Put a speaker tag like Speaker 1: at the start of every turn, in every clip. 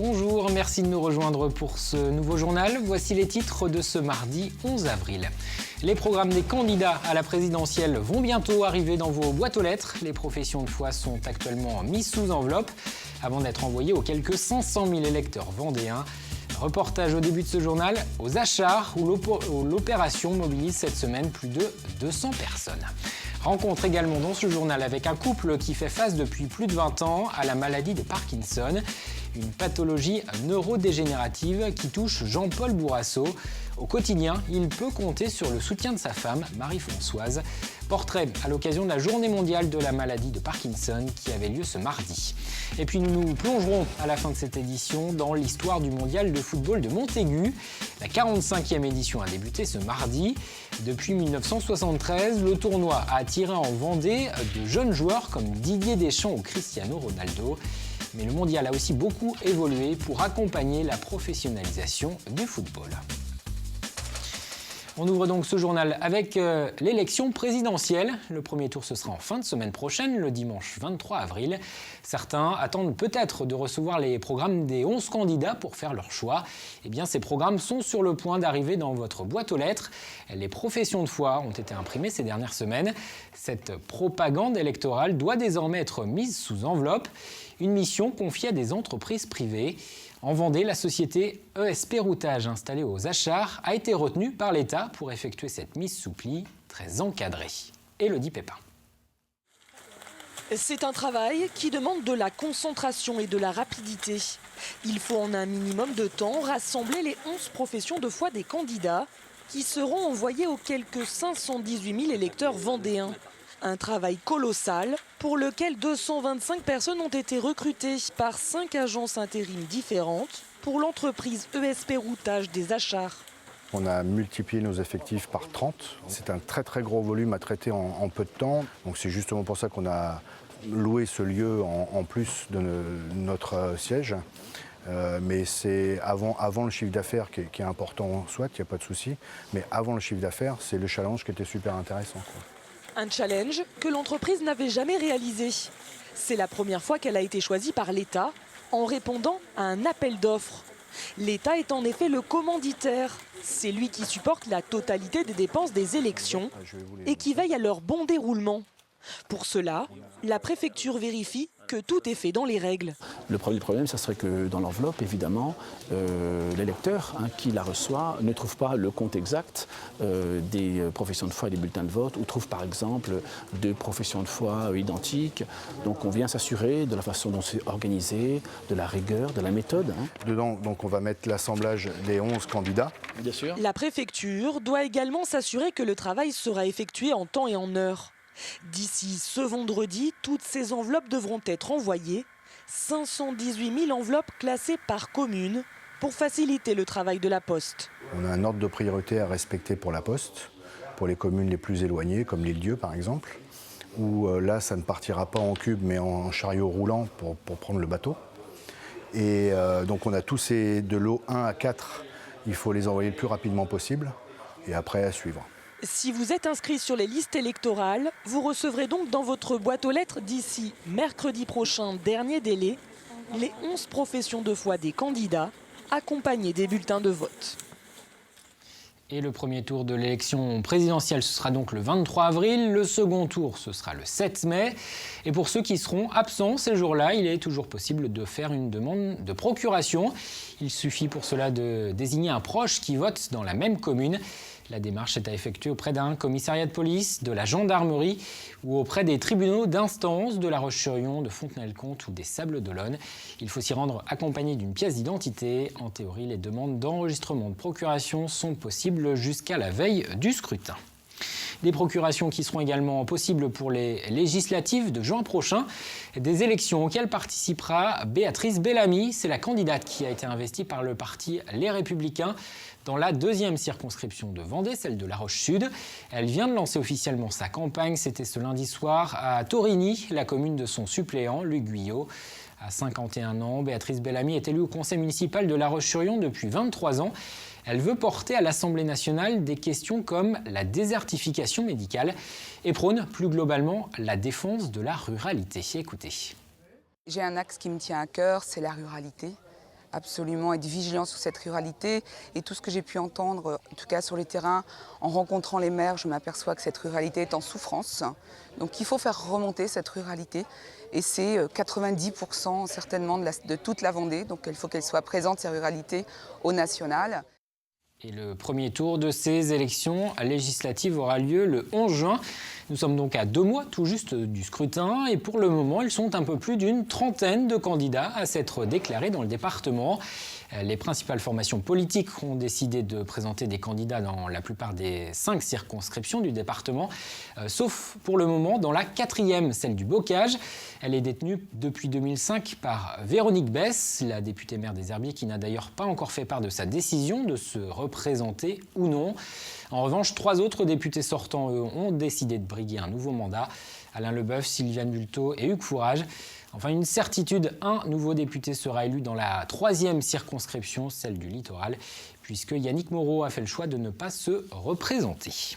Speaker 1: Bonjour, merci de nous rejoindre pour ce nouveau journal. Voici les titres de ce mardi 11 avril. Les programmes des candidats à la présidentielle vont bientôt arriver dans vos boîtes aux lettres. Les professions de foi sont actuellement mises sous enveloppe avant d'être envoyées aux quelques 500 000 électeurs vendéens. Reportage au début de ce journal aux Achards où l'opération mobilise cette semaine plus de 200 personnes. Rencontre également dans ce journal avec un couple qui fait face depuis plus de 20 ans à la maladie de Parkinson, une pathologie neurodégénérative qui touche Jean-Paul Bourrasso. Au quotidien, il peut compter sur le soutien de sa femme, Marie-Françoise. Portrait à l'occasion de la journée mondiale de la maladie de Parkinson qui avait lieu ce mardi. Et puis nous nous plongerons à la fin de cette édition dans l'histoire du mondial de football de Montaigu. La 45e édition a débuté ce mardi. Depuis 1973, le tournoi a attiré en Vendée de jeunes joueurs comme Didier Deschamps ou Cristiano Ronaldo. Mais le mondial a aussi beaucoup évolué pour accompagner la professionnalisation du football. On ouvre donc ce journal avec l'élection présidentielle. Le premier tour, ce sera en fin de semaine prochaine, le dimanche 23 avril. Certains attendent peut-être de recevoir les programmes des 11 candidats pour faire leur choix. Eh bien, ces programmes sont sur le point d'arriver dans votre boîte aux lettres. Les professions de foi ont été imprimées ces dernières semaines. Cette propagande électorale doit désormais être mise sous enveloppe. Une mission confiée à des entreprises privées. En Vendée, la société ESP Routage installée aux Achards a été retenue par l'État pour effectuer cette mise sous pli très encadrée. Élodie Pépin.
Speaker 2: C'est un travail qui demande de la concentration et de la rapidité. Il faut en un minimum de temps rassembler les 11 professions de foi des candidats qui seront envoyés aux quelques 518 000 électeurs vendéens. Un travail colossal pour lequel 225 personnes ont été recrutées par 5 agences intérim différentes pour l'entreprise ESP Routage des Achards.
Speaker 3: On a multiplié nos effectifs par 30. C'est un très très gros volume à traiter en peu de temps. Donc c'est justement pour ça qu'on a loué ce lieu en plus de notre siège. Mais c'est avant le chiffre d'affaires qui est important, soit, il n'y a pas de souci. Mais avant le chiffre d'affaires, c'est le challenge qui était super intéressant, quoi.
Speaker 2: Un challenge que l'entreprise n'avait jamais réalisé. C'est la première fois qu'elle a été choisie par l'État en répondant à un appel d'offres. L'État est en effet le commanditaire. C'est lui qui supporte la totalité des dépenses des élections et qui veille à leur bon déroulement. Pour cela, la préfecture vérifie que tout est fait dans les règles.
Speaker 4: Le problème, ça serait que dans l'enveloppe, évidemment, l'électeur qui la reçoit ne trouve pas le compte exact des professions de foi et des bulletins de vote, ou trouve par exemple deux professions de foi identiques. Donc on vient s'assurer de la façon dont c'est organisé, de la rigueur, de la méthode.
Speaker 3: Dedans, donc, on va mettre l'assemblage des 11 candidats.
Speaker 4: Bien sûr.
Speaker 2: La préfecture doit également s'assurer que le travail sera effectué en temps et en heure. D'ici ce vendredi, toutes ces enveloppes devront être envoyées. 518 000 enveloppes classées par commune pour faciliter le travail de la Poste.
Speaker 3: On a un ordre de priorité à respecter pour la Poste, pour les communes les plus éloignées, comme l'Île-Dieu par exemple, où là ça ne partira pas en cube mais en chariot roulant pour prendre le bateau. Et donc on a tous ces de lot 1 à 4, il faut les envoyer le plus rapidement possible et après à suivre.
Speaker 2: Si vous êtes inscrit sur les listes électorales, vous recevrez donc dans votre boîte aux lettres d'ici mercredi prochain, dernier délai, les 11 professions de foi des candidats, accompagnés des bulletins de vote.
Speaker 1: Et le premier tour de l'élection présidentielle, ce sera donc le 23 avril. Le second tour, ce sera le 7 mai. Et pour ceux qui seront absents ces jours-là, il est toujours possible de faire une demande de procuration. Il suffit pour cela de désigner un proche qui vote dans la même commune. La démarche est à effectuer auprès d'un commissariat de police, de la gendarmerie ou auprès des tribunaux d'instance de La Roche-sur-Yon, de Fontenay-le-Comte ou des Sables-d'Olonne. Il faut s'y rendre accompagné d'une pièce d'identité. En théorie, les demandes d'enregistrement de procuration sont possibles jusqu'à la veille du scrutin. Des procurations qui seront également possibles pour les législatives de juin prochain. Des élections auxquelles participera Béatrice Bellamy. C'est la candidate qui a été investie par le parti Les Républicains dans la deuxième circonscription de Vendée, celle de La Roche-Sud. Elle vient de lancer officiellement sa campagne. C'était ce lundi soir à Torigny, la commune de son suppléant, Luc Guyot. À 51 ans, Béatrice Bellamy est élue au conseil municipal de La Roche-sur-Yon depuis 23 ans. Elle veut porter à l'Assemblée nationale des questions comme la désertification médicale et prône plus globalement la défense de la ruralité. Écoutez.
Speaker 5: J'ai un axe qui me tient à cœur, c'est la ruralité. absolument être vigilant sur cette ruralité. Et tout ce que j'ai pu entendre, en tout cas sur le terrain, en rencontrant les maires, je m'aperçois que cette ruralité est en souffrance. Donc il faut faire remonter cette ruralité. Et c'est 90% certainement de toute la Vendée. Donc il faut qu'elle soit présente, cette ruralité, au national.
Speaker 1: Et le premier tour de ces élections législatives aura lieu le 11 juin. Nous sommes donc à 2 mois tout juste du scrutin et pour le moment, ils sont un peu plus d'une trentaine de candidats à s'être déclarés dans le département. Les principales formations politiques ont décidé de présenter des candidats dans la plupart des 5 circonscriptions du département, sauf pour le moment dans la 4e, celle du Bocage. Elle est détenue depuis 2005 par Véronique Besse, la députée maire des Herbiers, qui n'a d'ailleurs pas encore fait part de sa décision de se représenter ou non. En revanche, 3 autres députés sortants, eux, ont décidé de briguer un nouveau mandat. Alain Leboeuf, Sylviane Bulteau et Hugues Fourage. Enfin, une certitude, un nouveau député sera élu dans la 3e circonscription, celle du littoral, puisque Yannick Moreau a fait le choix de ne pas se représenter.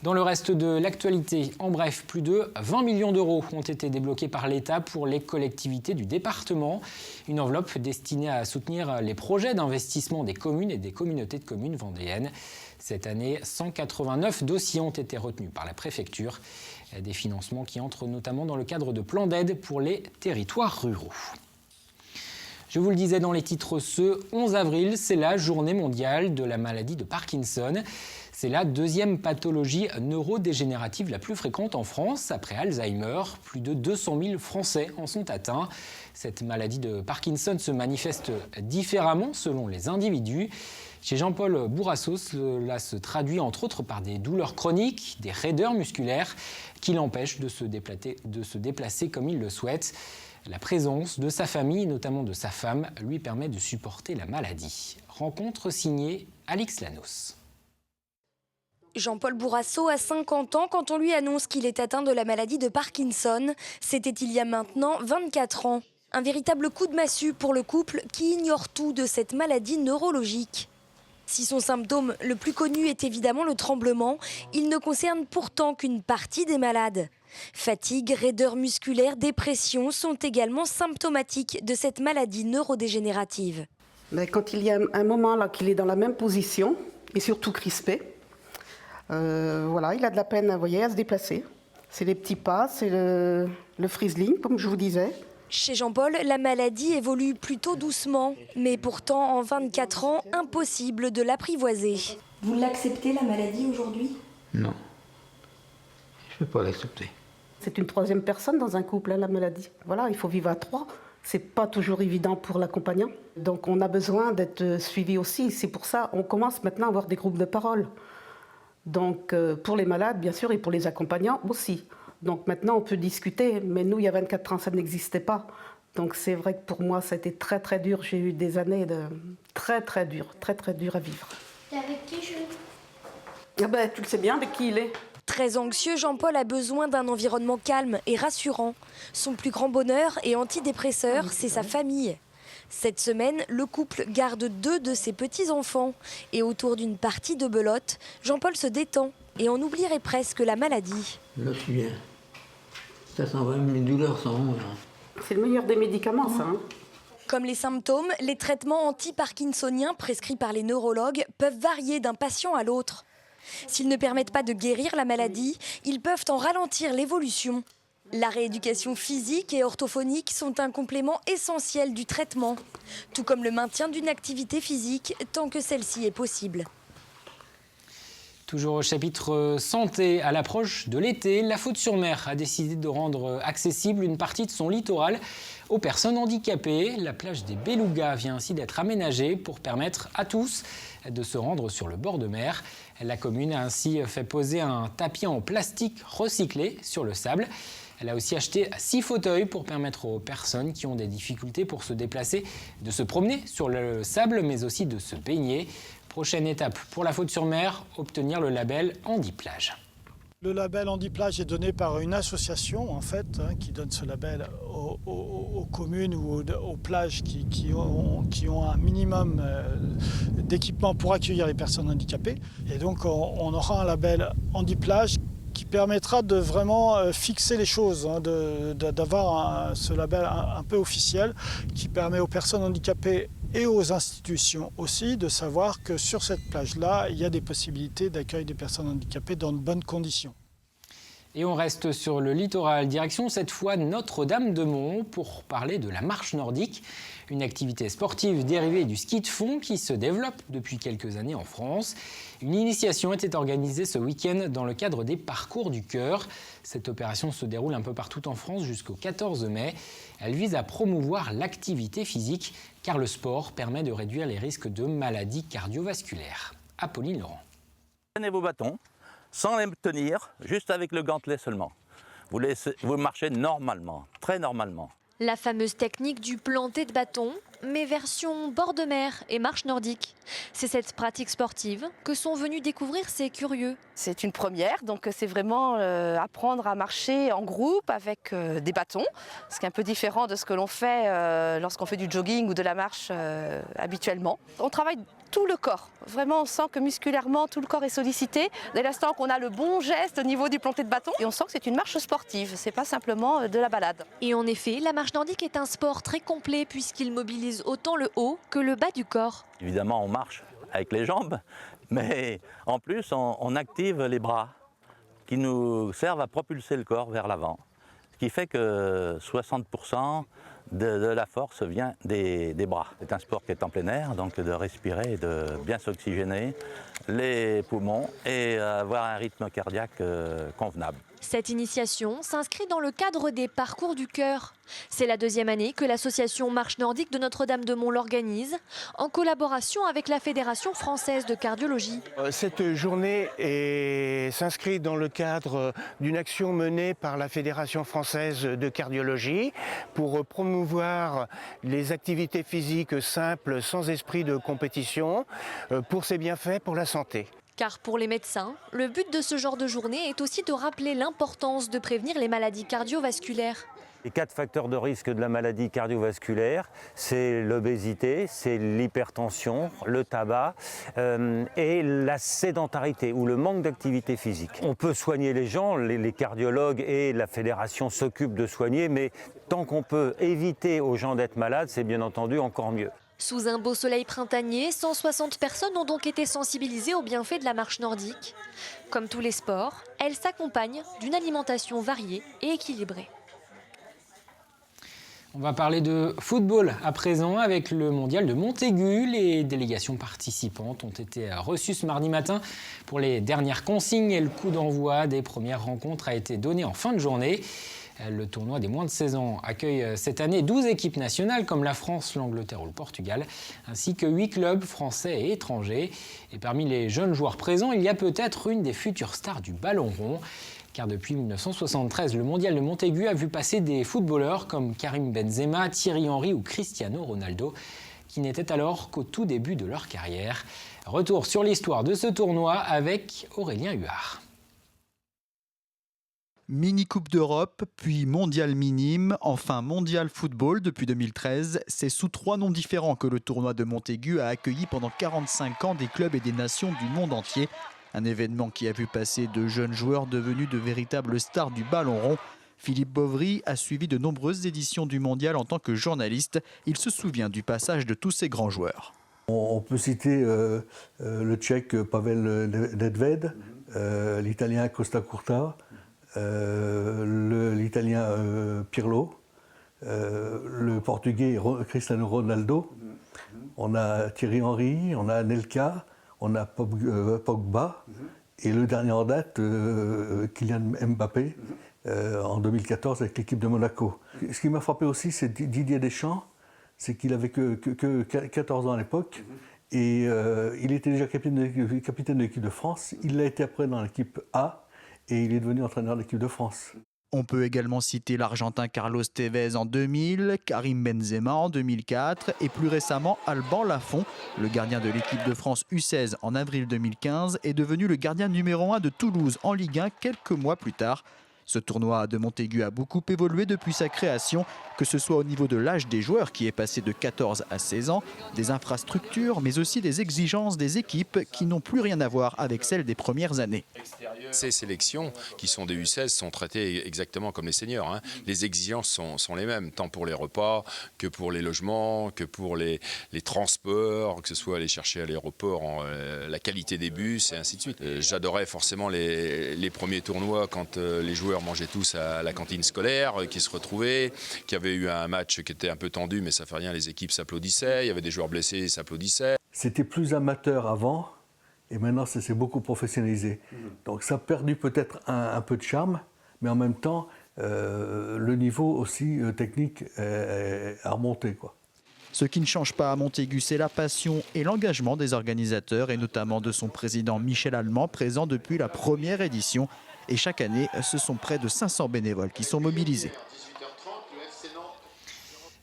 Speaker 1: Dans le reste de l'actualité, en bref, plus de 20 millions d'euros ont été débloqués par l'État pour les collectivités du département. Une enveloppe destinée à soutenir les projets d'investissement des communes et des communautés de communes vendéennes. Cette année, 189 dossiers ont été retenus par la préfecture. Des financements qui entrent notamment dans le cadre de plans d'aide pour les territoires ruraux. Je vous le disais dans les titres, ce 11 avril, c'est la journée mondiale de la maladie de Parkinson. C'est la 2e pathologie neurodégénérative la plus fréquente en France, après Alzheimer. Plus de 200 000 Français en sont atteints. Cette maladie de Parkinson se manifeste différemment selon les individus. Chez Jean-Paul Bourrasso, cela se traduit entre autres par des douleurs chroniques, des raideurs musculaires qui l'empêchent de se déplacer comme il le souhaite. La présence de sa famille, notamment de sa femme, lui permet de supporter la maladie. Rencontre signée Alix Lanos.
Speaker 6: Jean-Paul Bourrasso a 50 ans quand on lui annonce qu'il est atteint de la maladie de Parkinson. C'était il y a maintenant 24 ans. Un véritable coup de massue pour le couple qui ignore tout de cette maladie neurologique. Si son symptôme le plus connu est évidemment le tremblement, il ne concerne pourtant qu'une partie des malades. Fatigue, raideur musculaire, dépression sont également symptomatiques de cette maladie neurodégénérative.
Speaker 7: Mais quand il y a un moment là qu'il est dans la même position et surtout crispé, il a de la peine à se déplacer. C'est les petits pas, c'est le freezing, comme je vous disais.
Speaker 6: Chez Jean-Paul, la maladie évolue plutôt doucement, mais pourtant en 24 ans, impossible de l'apprivoiser.
Speaker 8: Vous l'acceptez la maladie aujourd'hui ?
Speaker 9: Non, je ne peux pas l'accepter.
Speaker 7: C'est une 3e personne dans un couple, la maladie. Voilà, il faut vivre à 3. C'est pas toujours évident pour l'accompagnant. Donc on a besoin d'être suivi aussi. C'est pour ça qu'on commence maintenant à avoir des groupes de parole. Donc pour les malades, bien sûr, et pour les accompagnants aussi. Donc maintenant, on peut discuter, mais nous, il y a 24 ans, ça n'existait pas. Donc c'est vrai que pour moi, ça a été très, très dur. J'ai eu des années de très, très dur à vivre.
Speaker 8: Et avec qui
Speaker 7: Tu le sais bien avec qui il est.
Speaker 6: Très anxieux, Jean-Paul a besoin d'un environnement calme et rassurant. Son plus grand bonheur et antidépresseur, c'est sa famille. Cette semaine, le couple garde 2 de ses petits-enfants. Et autour d'une partie de belote, Jean-Paul se détend et on oublierait presque la maladie.
Speaker 9: Là, je suis bien. Ça s'en va, mes douleurs s'en vont.
Speaker 7: C'est le meilleur des médicaments, ça.
Speaker 6: Comme les symptômes, les traitements anti-parkinsoniens prescrits par les neurologues peuvent varier d'un patient à l'autre. S'ils ne permettent pas de guérir la maladie, ils peuvent en ralentir l'évolution. La rééducation physique et orthophonique sont un complément essentiel du traitement, tout comme le maintien d'une activité physique tant que celle-ci est possible.
Speaker 1: Toujours au chapitre santé, à l'approche de l'été, La Faute-sur-Mer a décidé de rendre accessible une partie de son littoral aux personnes handicapées. La plage des Belugas vient ainsi d'être aménagée pour permettre à tous de se rendre sur le bord de mer. La commune a ainsi fait poser un tapis en plastique recyclé sur le sable. Elle a aussi acheté 6 fauteuils pour permettre aux personnes qui ont des difficultés pour se déplacer de se promener sur le sable, mais aussi de se baigner. Prochaine étape pour La Faute-sur-Mer, obtenir le label Handiplage.
Speaker 10: Le label Handiplage est donné par une association en fait, qui donne ce label aux communes ou aux plages qui ont un minimum d'équipement pour accueillir les personnes handicapées. Et donc on aura un label Handiplage qui permettra de vraiment fixer les choses, hein, d'avoir ce label un peu officiel qui permet aux personnes handicapées et aux institutions aussi de savoir que sur cette plage-là, il y a des possibilités d'accueil des personnes handicapées dans de bonnes conditions.
Speaker 1: Et on reste sur le littoral, direction cette fois Notre-Dame-de-Mont pour parler de la marche nordique, une activité sportive dérivée du ski de fond qui se développe depuis quelques années en France. Une initiation était organisée ce week-end dans le cadre des Parcours du Cœur. Cette opération se déroule un peu partout en France jusqu'au 14 mai. Elle vise à promouvoir l'activité physique car le sport permet de réduire les risques de maladies cardiovasculaires. Apolline Laurent.
Speaker 11: Prenez vos bâtons. Sans les tenir, juste avec le gantelet seulement. Vous marchez normalement, très normalement.
Speaker 12: La fameuse technique du planté de bâton, mais version bord de mer et marche nordique. C'est cette pratique sportive que sont venus découvrir ces curieux.
Speaker 13: C'est une première, donc c'est vraiment apprendre à marcher en groupe avec des bâtons, ce qui est un peu différent de ce que l'on fait lorsqu'on fait du jogging ou de la marche habituellement. On travaille tout le corps, vraiment on sent que musculairement tout le corps est sollicité dès l'instant qu'on a le bon geste au niveau du planté de bâton et on sent que c'est une marche sportive, c'est pas simplement de la balade.
Speaker 12: Et en effet, la marche nordique est un sport très complet puisqu'il mobilise autant le haut que le bas du corps.
Speaker 11: Évidemment on marche avec les jambes, mais en plus on active les bras qui nous servent à propulser le corps vers l'avant. Ce qui fait que 60% de la force vient des bras. C'est un sport qui est en plein air, donc de respirer et de bien s'oxygéner les poumons et avoir un rythme cardiaque convenable.
Speaker 12: Cette initiation s'inscrit dans le cadre des Parcours du Cœur. C'est la deuxième année que l'association Marche Nordique de Notre-Dame-de-Mont l'organise, en collaboration avec la Fédération française de cardiologie.
Speaker 14: Cette journée s'inscrit dans le cadre d'une action menée par la Fédération française de cardiologie pour promouvoir les activités physiques simples sans esprit de compétition pour ses bienfaits pour la santé.
Speaker 12: Car pour les médecins, le but de ce genre de journée est aussi de rappeler l'importance de prévenir les maladies cardiovasculaires.
Speaker 15: Les 4 facteurs de risque de la maladie cardiovasculaire, c'est l'obésité, c'est l'hypertension, le tabac et la sédentarité ou le manque d'activité physique. On peut soigner les gens, les cardiologues et la fédération s'occupent de soigner, mais tant qu'on peut éviter aux gens d'être malades, c'est bien entendu encore mieux.
Speaker 12: Sous un beau soleil printanier, 160 personnes ont donc été sensibilisées aux bienfaits de la marche nordique. Comme tous les sports, elle s'accompagne d'une alimentation variée et équilibrée.
Speaker 1: On va parler de football à présent avec le mondial de Montaigu. Les délégations participantes ont été reçues ce mardi matin pour les dernières consignes et le coup d'envoi des premières rencontres a été donné en fin de journée. Le tournoi des moins de 16 ans accueille cette année 12 équipes nationales comme la France, l'Angleterre ou le Portugal, ainsi que 8 clubs français et étrangers. Et parmi les jeunes joueurs présents, il y a peut-être une des futures stars du ballon rond. Car depuis 1973, le mondial de Montaigu a vu passer des footballeurs comme Karim Benzema, Thierry Henry ou Cristiano Ronaldo, qui n'étaient alors qu'au tout début de leur carrière. Retour sur l'histoire de ce tournoi avec Aurélien Huard.
Speaker 16: Mini-Coupe d'Europe, puis Mondial minime, enfin Mondial Football depuis 2013. C'est sous 3 noms différents que le tournoi de Montaigu a accueilli pendant 45 ans des clubs et des nations du monde entier. Un événement qui a vu passer de jeunes joueurs devenus de véritables stars du ballon rond. Philippe Bovry a suivi de nombreuses éditions du Mondial en tant que journaliste. Il se souvient du passage de tous ces grands joueurs.
Speaker 17: On peut citer le Tchèque Pavel Nedved, l'Italien Costa Curta, l'Italien Pirlo, le Portugais Cristiano Ronaldo, on a Thierry Henry, on a Anelka, on a Pogba et le dernier en date, Kylian Mbappé, en 2014 avec l'équipe de Monaco. Ce qui m'a frappé aussi, c'est Didier Deschamps, c'est qu'il avait que 14 ans à l'époque et il était déjà capitaine de l'équipe de France. Il l'a été après dans l'équipe A. Et il est devenu entraîneur de l'équipe de France.
Speaker 16: On peut également citer l'Argentin Carlos Tevez en 2000, Karim Benzema en 2004 et plus récemment Alban Lafont, le gardien de l'équipe de France U16 en avril 2015, est devenu le gardien numéro 1 de Toulouse en Ligue 1 quelques mois plus tard. Ce tournoi de Montaigu a beaucoup évolué depuis sa création, que ce soit au niveau de l'âge des joueurs qui est passé de 14 à 16 ans, des infrastructures, mais aussi des exigences des équipes qui n'ont plus rien à voir avec celles des premières années.
Speaker 18: Ces sélections qui sont des U16 sont traitées exactement comme les seniors, hein. Les exigences sont les mêmes, tant pour les repas que pour les logements, que pour les transports, que ce soit aller chercher à l'aéroport, la qualité des bus et ainsi de suite. J'adorais forcément les premiers tournois quand les joueurs mangeaient tous à la cantine scolaire, qui se retrouvaient, qui avait eu un match qui était un peu tendu, mais ça fait rien, les équipes s'applaudissaient, il y avait des joueurs blessés, ils s'applaudissaient.
Speaker 17: C'était plus amateur avant, et maintenant ça s'est beaucoup professionnalisé. Donc ça a perdu peut-être un peu de charme, mais en même temps, le niveau aussi technique a remonté, quoi.
Speaker 16: Ce qui ne change pas à Montaigu, c'est la passion et l'engagement des organisateurs, et notamment de son président Michel Allemand, présent depuis la première édition. Et chaque année, ce sont près de 500 bénévoles qui sont mobilisés.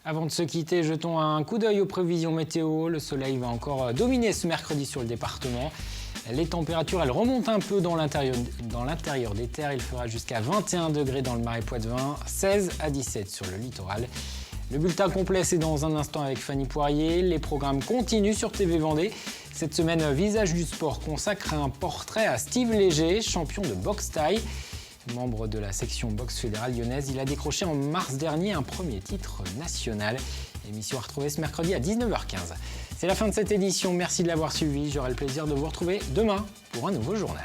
Speaker 1: Avant de se quitter, jetons un coup d'œil aux prévisions météo. Le soleil va encore dominer ce mercredi sur le département. Les températures, elles remontent un peu dans l'intérieur des terres. Il fera jusqu'à 21 degrés dans le Marais Poitevin, 16 à 17 sur le littoral. Le bulletin complet, c'est dans un instant avec Fanny Poirier. Les programmes continuent sur TV Vendée. Cette semaine, Visage du sport consacre un portrait à Steve Léger, champion de boxe thaï. Membre de la section boxe fédérale lyonnaise, il a décroché en mars dernier un premier titre national. Émission à retrouver ce mercredi à 19h15. C'est la fin de cette édition. Merci de l'avoir suivi. J'aurai le plaisir de vous retrouver demain pour un nouveau journal.